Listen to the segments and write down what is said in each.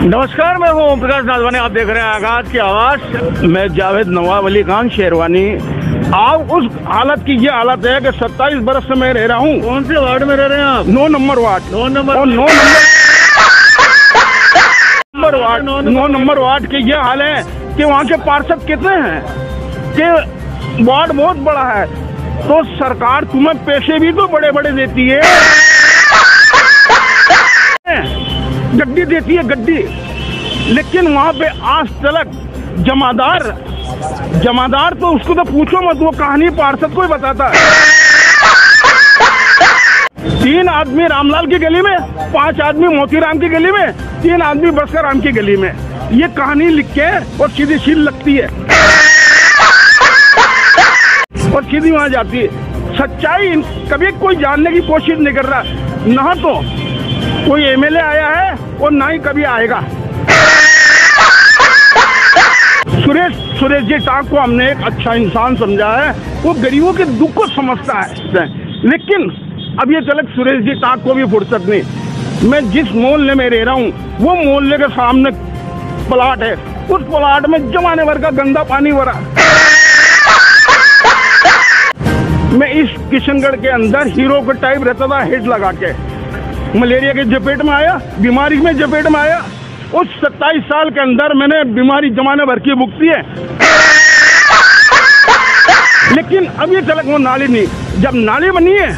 नमस्कार, मैं हूँ ओम प्रकाश नाथवानी। आप देख रहे हैं आगाज की आवाज। मैं जावेद नवाब अली खान शेरवानी। आप उस हालत की ये हालत है कि 27 बरस से मैं रह रहा हूँ। कौन से वार्ड में रह रहे हैं आप? 9 नंबर वार्ड। 9 नंबर और 9 नंबर वार्ड के ये हाल है कि वहाँ के पार्षद कितने हैं कि वार्ड बहुत बड़ा है, तो सरकार तुम्हें पैसे भी तो बड़े बड़े देती है, गड्डी देती है गड्डी, लेकिन वहाँ पे आज तक जमादार तो उसको तो पूछो मत, वो कहानी पार्षद को ही बताता है। 3 आदमी रामलाल की गली में, 5 आदमी मोतीराम की गली में, 3 आदमी बस्कर राम की गली में, ये कहानी लिख के और सीधी सील लगती है और सीधी वहां जाती है। सच्चाई कभी कोई जानने की कोशिश नहीं कर रहा, ना तो कोई एमएलए आया है और ना ही कभी आएगा। सुरेश जी टाक को हमने एक अच्छा इंसान समझा है, वो गरीबों के दुख को समझता है, लेकिन अब ये चलक सुरेश जी टाक को भी फुर्सत नहीं। मैं जिस मोहल्ले में रह रहा हूँ वो मोहल्ले के सामने प्लाट है, उस प्लाट में जमाने भर का गंदा पानी भरा। मैं इस किशनगढ़ के अंदर हीरो का टाइप रहता था, हेड लगा के, मलेरिया के जपेट में आया, बीमारी में जपेट में आया। उस 27 साल के अंदर मैंने बीमारी जमाने भर की भुगती है, लेकिन अब ये चलक वो नाली नहीं। जब नाली बनी है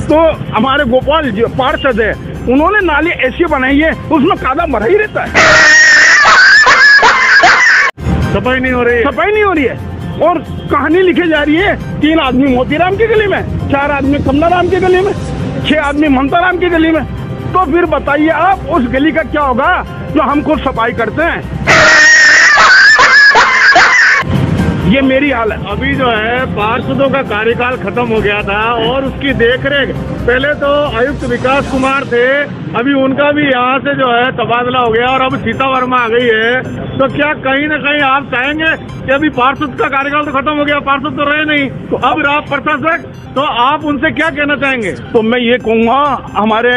तो हमारे गोपाल जो पार्षद है, उन्होंने नाली ऐसी बनाई है उसमें कादा भरा ही रहता है, सफाई नहीं हो रही है। और कहानी लिखी जा रही है, 3 आदमी मोतीराम की गली में, 4 आदमी कमलाराम की गली में, 6 आदमी ममता राम की गली में। तो फिर बताइए आप उस गली का क्या होगा जो हम खुद सफाई करते हैं। ये मेरी हालत। अभी जो है पार्षदों का कार्यकाल खत्म हो गया था और उसकी देखरेख पहले तो आयुक्त विकास कुमार थे, अभी उनका भी यहाँ से जो है तबादला हो गया और अब सीता वर्मा आ गई है। तो क्या कहीं ना कहीं आप चाहेंगे कि अभी पार्षद का कार्यकाल तो खत्म हो गया, पार्षद तो रहे नहीं, तो अब आप प्रशासक, तो आप उनसे क्या कहना चाहेंगे? तो मैं ये कहूँगा हमारे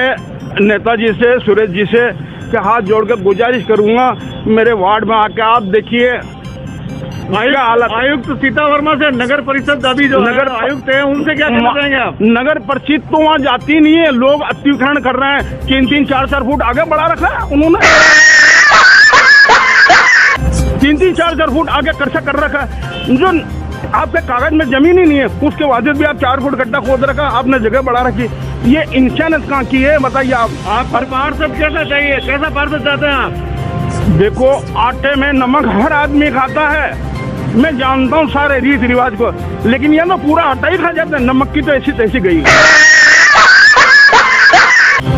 नेताजी से, सुरेश जी से, कि हाथ जोड़कर गुजारिश करूंगा, मेरे वार्ड में आके आप देखिए आयुक्त सीता वर्मा से नगर परिषद अभी जो नगर आयुक्त है, उनसे क्या कहना चाहेंगे आप? नगर परिषद तो वहाँ जाती नहीं है, लोग अतिक्रमण कर रहे हैं, 3-3, 4-4 फुट आगे बढ़ा रखा है उन्होंने, 3-3, 4-4 फुट आगे कर्चा कर रखा है। जो आपके कागज में जमीन ही नहीं है, उसके वाजिब भी आप 4 फुट गड्ढा खोद रखा, आपने जगह बढ़ा रखी। ये इंसानियत कहाँ की है बताइए आप पार्षद कैसा चाहिए, कैसा पार्षद चाहते हैं आप? देखो, आटे में नमक हर आदमी खाता है, मैं जानता हूँ सारे रीति रिवाज को, लेकिन ये तो पूरा आटा ही खा जाते हैं। नमक की तो ऐसी तैसी गई,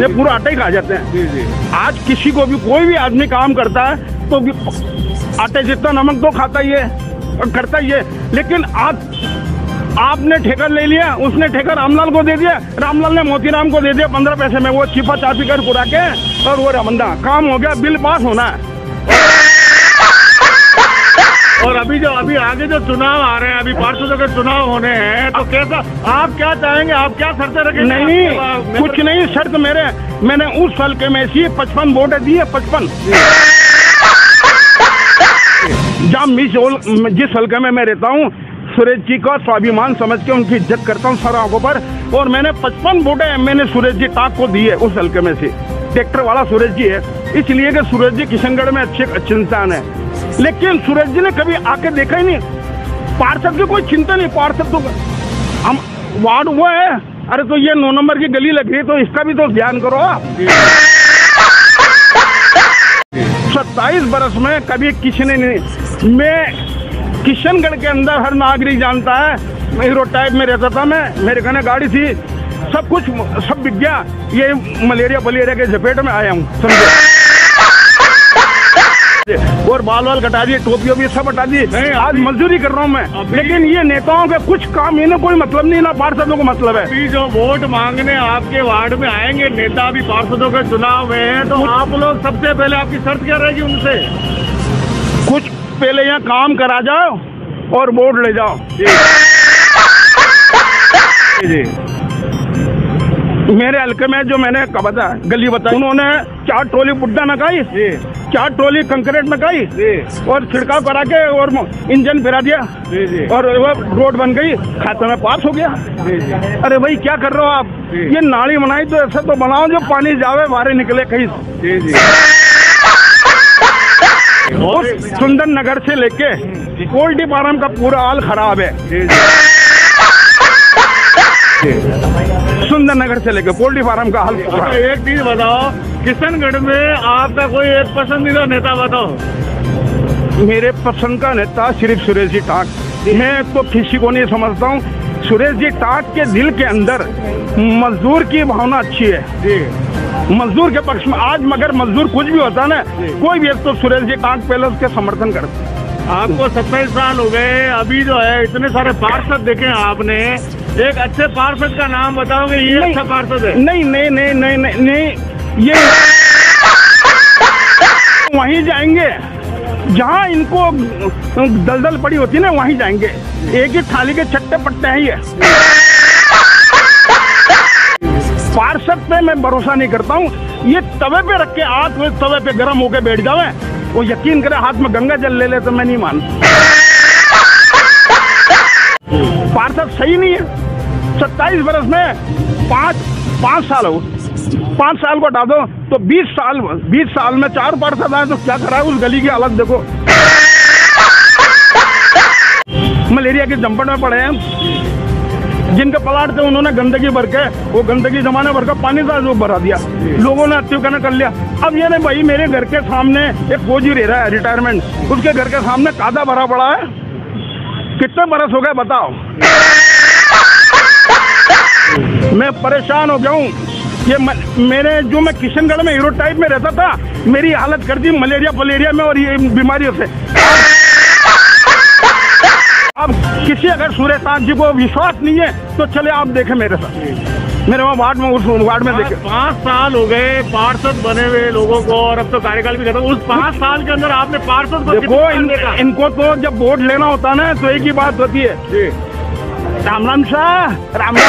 ये पूरा आटा ही खा जाते हैं। आज किसी को भी कोई भी आदमी काम करता है तो आटे जितना नमक तो खाता ही है और करता ही है, लेकिन आपने ठेका ले लिया, उसने ठेका रामलाल को दे दिया, रामलाल ने मोतीराम को दे दिया 15 पैसे में, वो छिपा चापी कर पुरा के और वो रमंदा काम हो गया, बिल पास होना है। और अभी आगे जो चुनाव आ रहे हैं, अभी पार्षदों के चुनाव होने हैं, तो कैसा आप क्या चाहेंगे, आप क्या शर्तें रखेंगे? नहीं, कुछ नहीं शर्त मैंने उस हल्के में सी 55 वोट दिए, 55 जहाँ जिस हल्के में मैं रहता हूँ, सुरेश जी का स्वाभिमान समझ के उनकी इज्जत करता हूँ सारा आंखों पर, और मैंने 55 वोटें मैंने सुरेश जी टाक को दी है उस हल्के में से। ट्रैक्टर वाला सुरेश जी है, इसलिए कि सुरेश जी किशनगढ़ में अच्छे इंसान है, लेकिन सुरेश जी ने कभी आके देखा ही नहीं। पार्षद की कोई चिंता नहीं, पार्षद तो हम वार्ड हुआ है, अरे तो ये 9 नंबर की गली लग रही है तो इसका भी तो ध्यान करो आप। 27 बरस में कभी किसी ने नहीं, मैं किशनगढ़ के अंदर हर नागरिक जानता है, मैं हीरो टाइप में रहता था, मैं मेरे घर गाड़ी थी, सब कुछ सब बिक गया, ये मलेरिया के झपेट में आया हूँ समझे। और बाल कटा दिए, टोपी सब हटा दी, आज मजदूरी कर रहा हूँ मैं, लेकिन ये नेताओं के कुछ काम इन्हें कोई मतलब नहीं, ना पार्षदों को मतलब है। अभी जो वोट मांगने आपके वार्ड में आएंगे नेता, अभी पार्षदों के चुनाव में है, तो आप लोग सबसे पहले आपकी शर्त क्या रहेगी उनसे? कुछ पहले यहाँ काम करा जाओ और वोट ले जाओ। जी। मेरे हल्के में जो मैंने बता गली बताई, उन्होंने 4 ट्रॉली बुड्ढा नकाई, 4 ट्रॉली कंक्रीट नकाई और छिड़काव करा के और इंजन फिरा दिया और वो रोड बन गई, खाते में पास हो गया। अरे भाई क्या कर रहे हो आप? ये नाली बनाई तो ऐसा तो बनाओ जो पानी जावे बाहर निकले कहीं। सुंदर नगर से लेके पोल्ट्री फार्म का पूरा हाल खराब है। सुंदर नगर से लेके पोल्ट्री फार्म का हाल। एक चीज बताओ, किशनगढ़ में आपका कोई एक पसंदीदा नेता बताओ। मेरे पसंद का नेता सिर्फ सुरेश जी टाक। मैं तो किसी को नहीं समझता हूँ। सुरेश जी टाक के दिल के अंदर मजदूर की भावना अच्छी है जी, मजदूर के पक्ष में। आज मगर मजदूर कुछ भी होता ना, कोई भी तो सुरेश जी टाक पहले उसके समर्थन करते। आपको 27 साल हो गए, अभी जो है इतने सारे पार्षद देखे आपने, एक अच्छे पार्षद का नाम बताओगे? ये अच्छा पार्षद है? नहीं नहीं नहीं नहीं नहीं, नहीं। ये वहीं जाएंगे जहाँ इनको दलदल पड़ी होती है ना, वहीं जाएंगे। एक ही थाली के चट्टे पट्टे हैं ये। पार्षद पे मैं भरोसा नहीं करता हूँ। ये तवे पे रख के हाथ में तवे पे गर्म होके बैठ जावे, वो यकीन करे हाथ में गंगा जल ले ले तो मैं नहीं मानता। पार्षद सही नहीं है। 27 वर्ष में 5 साल हो, 5 साल को हटा दो तो 20 साल में 4 पार्षद आए तो क्या करा है? उस गली की हालत देखो। मलेरिया के जंपट में पड़े हैं। जिनके प्लाट थे उन्होंने गंदगी भर के, वो गंदगी जमाने भर का पानी था जो भरा दिया, लोगों ने अत्युकरण कर लिया। अब ये नहीं भाई, मेरे घर के सामने एक फौजी रह रहा है रिटायरमेंट, उसके घर के सामने कादा भरा पड़ा है। कितने बरस हो गए बताओ? मैं परेशान हो गया हूँ। ये मैं किशनगढ़ में हीरो टाइप में रहता था, मेरी हालत कर दी मलेरिया में और ये बीमारियों से। अब किसी अगर सूर्य साथ जी को विश्वास नहीं है तो चले आप देखें मेरे साथ, मेरे वहाँ वार्ड में, उस वार्ड में देखे। 5 साल हो गए पार्षद बने हुए लोगों को और अब तो कार्यकाल भी खत्म। उस 5 साल के अंदर आपने पार्षद को देखो, इनको तो जब वोट लेना होता ना तो एक ही बात होती है जी, राम राम शाह, राम राम।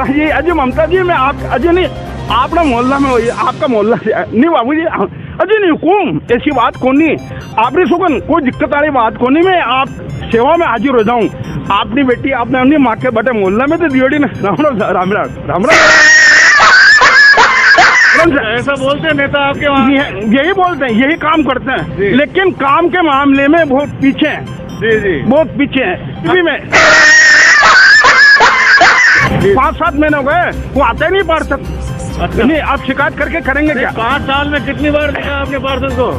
जी अजय ममता जी, मैं आप अजय नहीं, आपका मोहल्ला में होइए, आपका मोहल्ला नहीं बाबू जी, अजय नहीं हुकूम, ऐसी बात कौन नहीं। आपने सुगन कोई दिक्कत वाली बात कौन नहीं, मैं आप सेवा में हाजिर हो जाऊं। आपने बेटी आपने अपनी माँ के बटे मोहल्ला में तो दियोड़ी ना, राम राम राम राम राम राम। ऐसा बोलते हैं नेता आपके वहाँ? यही बोलते हैं, यही काम करते हैं, लेकिन काम के मामले में बहुत पीछे हैं जी, बहुत पीछे हैं। में 5-7 महीने हो गए, वो आते नहीं पार्षद। अच्छा। नहीं, आप शिकायत करके करेंगे क्या? 5 साल में कितनी बार देखा आपने पार्षद को?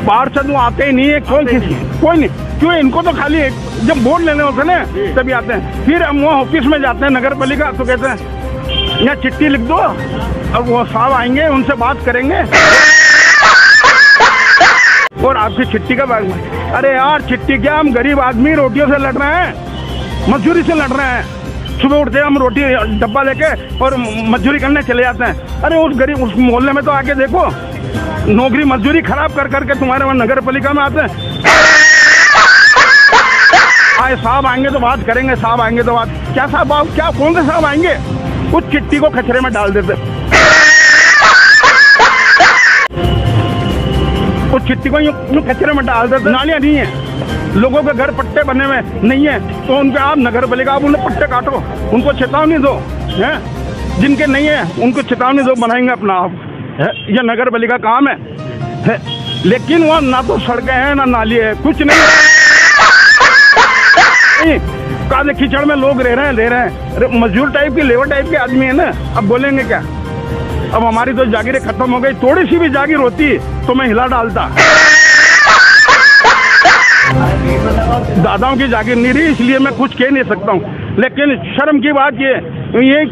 पार्षद वो आते ही नहीं है, कोई नहीं। क्यों? इनको तो खाली जब वोट लेने होते ना तभी आते हैं। फिर हम वो ऑफिस में जाते हैं नगर पालिका, तो कहते हैं यहाँ चिट्ठी लिख दो, अब वो साहब आएंगे उनसे बात करेंगे और आपकी चिट्ठी का बाग में। अरे यार चिट्ठी क्या, हम गरीब आदमी रोटियों से लड़ रहे हैं, मजदूरी से लड़ रहे हैं। सुबह उठते हैं हम, रोटी डब्बा लेके और मजदूरी करने चले जाते हैं। अरे उस गरीब उस मोहल्ले में तो आके देखो, नौकरी मजदूरी खराब कर करके तुम्हारे वहाँ नगर पालिका में आते हैं। आए साहब आएंगे तो बात करेंगे, साहब आएंगे तो बात। क्या साहब, आप क्या कौन से साहब आएंगे? उस चिट्ठी को कचरे में डाल देते, उस चिट्ठी को यूं कचरे में डाल देते। नालियाँ नहीं है, लोगों के घर पट्टे बने हुए नहीं है तो उनके आप नगर पालिका आप उन्हें पट्टे काटो, उनको चेतावनी दो है। जिनके नहीं है उनको चेतावनी दो, बनाएंगे अपना आप है। यह नगर पालिका काम है। लेकिन वहाँ ना तो सड़कें हैं ना नाली है, कुछ नहीं। काले कीचड़ में लोग रह रहे हैं। मजदूर टाइप की, लेबर टाइप के आदमी है ना। अब बोलेंगे क्या? अब हमारी तो जागीरें खत्म हो गई। थोड़ी सी भी जागीर होती तो मैं हिला डालता। दादाओं की जागीर नहीं रही, इसलिए मैं कुछ कह नहीं सकता हूँ। लेकिन शर्म की बात ये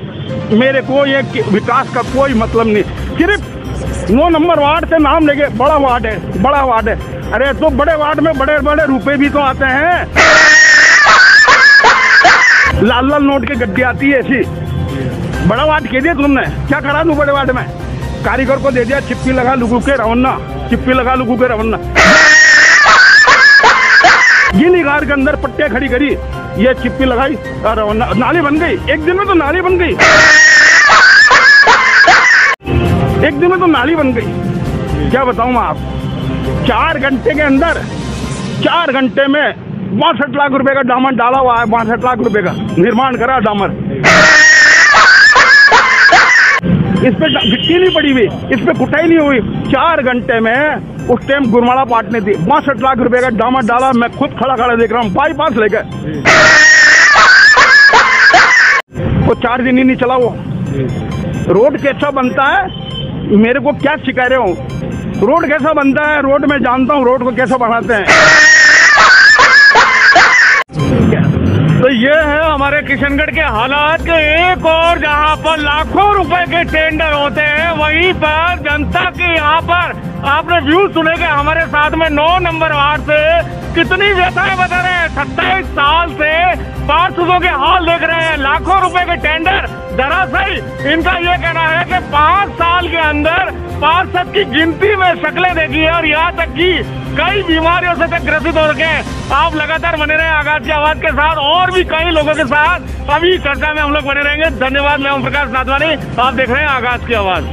मेरे को ये विकास का कोई मतलब नहीं। सिर्फ 9 नंबर वार्ड से नाम लेके, बड़ा वार्ड है, बड़ा वार्ड है। अरे तो बड़े वार्ड में बड़े बड़े रुपए भी तो आते हैं। लाल लाल नोट की गड्डी आती है ऐसी। बड़ा वार्ड कह दिया तुमने, क्या करा दूं बड़े वार्ड में? कारीगर को दे दिया चिप्पी लगा लुगू के रवन्ना, चिप्पी लगा लुगू के रवन्ना। गिनी कार के अंदर पट्टे खड़ी करी, ये चिप्पी लगाई और नाली बन गई। एक दिन में तो नाली बन गई, एक दिन में तो नाली बन गई। क्या बताऊं मैं आप, 4 घंटे के अंदर, 4 घंटे में 62 लाख रुपए का डामर डाला हुआ है। 62 लाख रुपए का निर्माण करा डामर। इस पे गिट्टी नहीं पड़ी हुई, इस पे कुटाई नहीं हुई। 4 घंटे में उस टाइम गुरमाला पाटने थी, 62 लाख रुपए का डामर डाला। मैं खुद खड़ा खड़ा देख रहा हूँ, बाईपास लेकर। वो 4 दिन ही नहीं चला। वो रोड कैसा बनता है, मेरे को क्या सिखा रहे हो? रोड कैसा बनता है, रोड में जानता हूँ, रोड को कैसा बनाते हैं। तो ये है हमारे किशनगढ़ के हालात के। एक और जहाँ पर लाखों रुपए के टेंडर होते हैं, वहीं पर जनता के यहाँ पर आपने व्यू सुने कि हमारे साथ में 9 नंबर वार्ड से कितनी व्यथाएं बता रहे हैं। 27 साल से पार्षदों के हाल देख रहे हैं, लाखों रुपए के टेंडर। दरअसल इनका ये कहना है कि 5 साल के अंदर पार्षद की गिनती में शक्लें देखी है और यहाँ तक कि कई बीमारियों से तक ग्रसित हो रखे हैं। आप लगातार बने रहे आगाज की आवाज के साथ, और भी कई लोगों के साथ अभी चर्चा में हम लोग बने रहेंगे। धन्यवाद। मैं ओम प्रकाश नाथवानी, आप देख रहे हैं आगाज की आवाज।